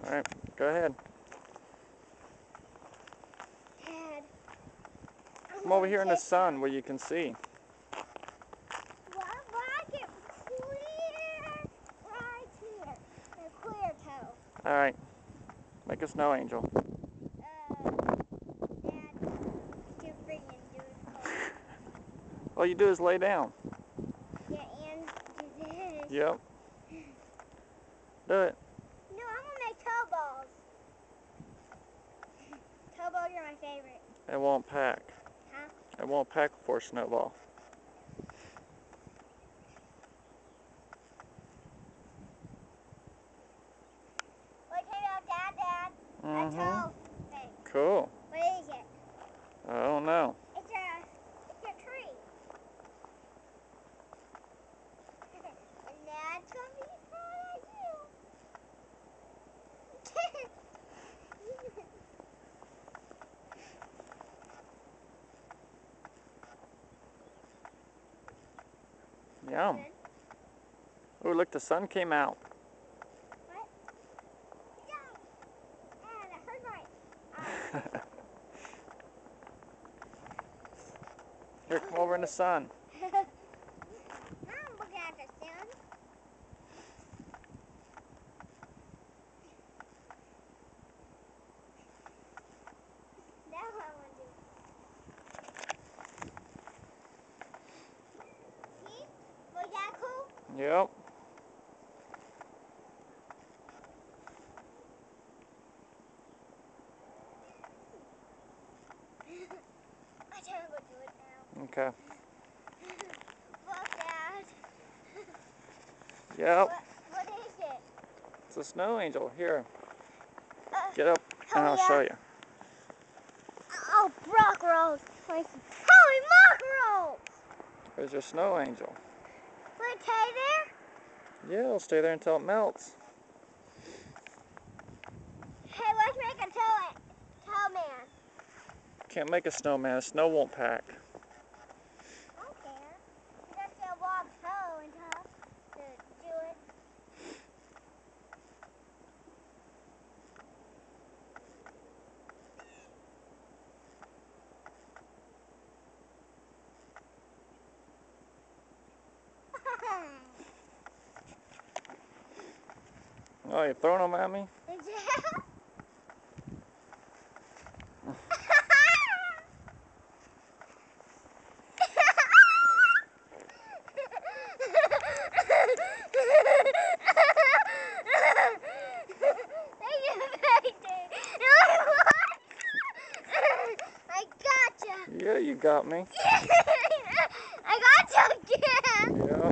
Alright, go ahead. Dad, Come over here in the sun where you can see. Well, I get clear right here. A clear toe. Alright, make a snow angel. Dad, too freaking dude. All you do is lay down. Yeah, and do this. Yep. Do it. No, I'm gonna make toe balls. Toe balls are my favorite. It won't pack. Huh? It won't pack for a snowball. Look here, Dad. A toe thing. Cool. What is it? I don't know. It's a tree. And that's gonna be proud of you. Yum. Oh, look, the sun came out. What? Yeah. And it hurt my eye. Here, come over in the sun. I'm looking at the sun. That's what I want to do. See? Was that cool? Yep. I'm trying to go do it now. Okay. Look, Dad. Yep. What is it? It's a snow angel. Here. Get up and hurry I'll show up. you. Oh, rock rolls. Holy rock rolls. There's your snow angel. Will it stay there? Yeah, it'll stay there until it melts. Hey, let's make a toe man. Can't make a snowman. Snow won't pack. I don't care. You just get a long toe and tough to do it. Oh, you throwing them at me? I gotcha. Yeah, you got me. I gotcha again. Yeah.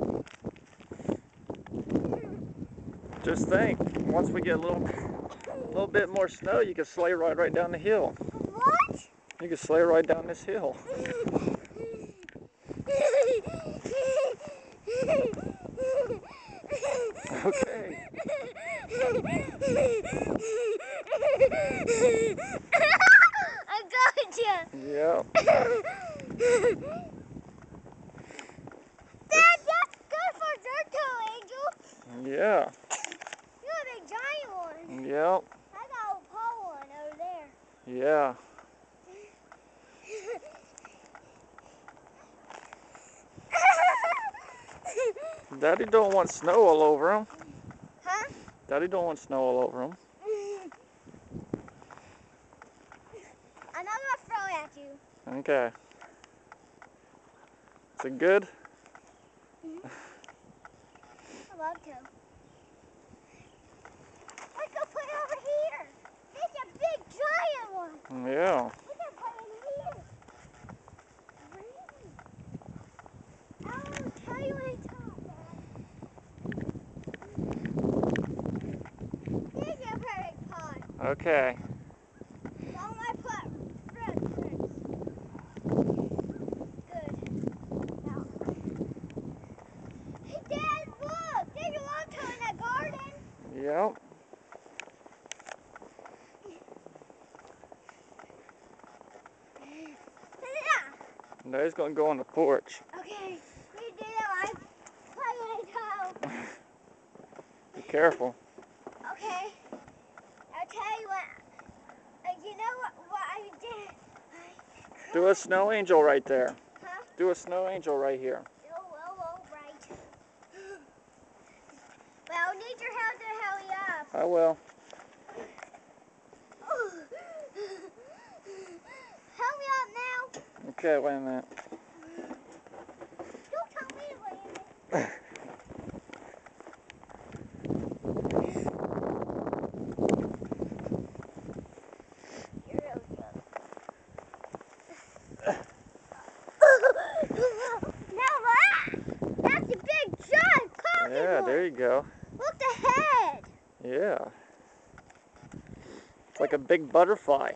Just think, once we get a little bit more snow, you can sleigh ride right down the hill. What? You can sleigh ride down this hill. Okay. I gotcha. Yeah. Dad, that's good for dirt toe, Angel. Yeah. You have a giant one. Yep. I got a pole one over there. Yeah. Daddy don't want snow all over him. Huh? Daddy don't want snow all over him. I'm not gonna throw it at you. Okay. Is it good? I love to. Let's go put it over here. It's a big giant one. Yeah. We can put it here. Really? I'll tell you when it's hot, Dad. Here's your perfect pot. Okay. So I'm gonna put fruit first. Good. Now. Hey, Dad, look! There's a long toe in the garden. Yep. Now he's gonna go on the porch. Okay, you do that while I'm playing toe. Be careful. Okay. Do a snow angel right there. Huh? Do a snow angel right here. Oh, right. Well, I need your help to hurry up. I will. Hurry up now. Okay, wait a minute. Don't tell me to wait a minute. You're really good. Now that's a big giant coffin Yeah, one. there you go. Look the head. Yeah. It's like a big butterfly.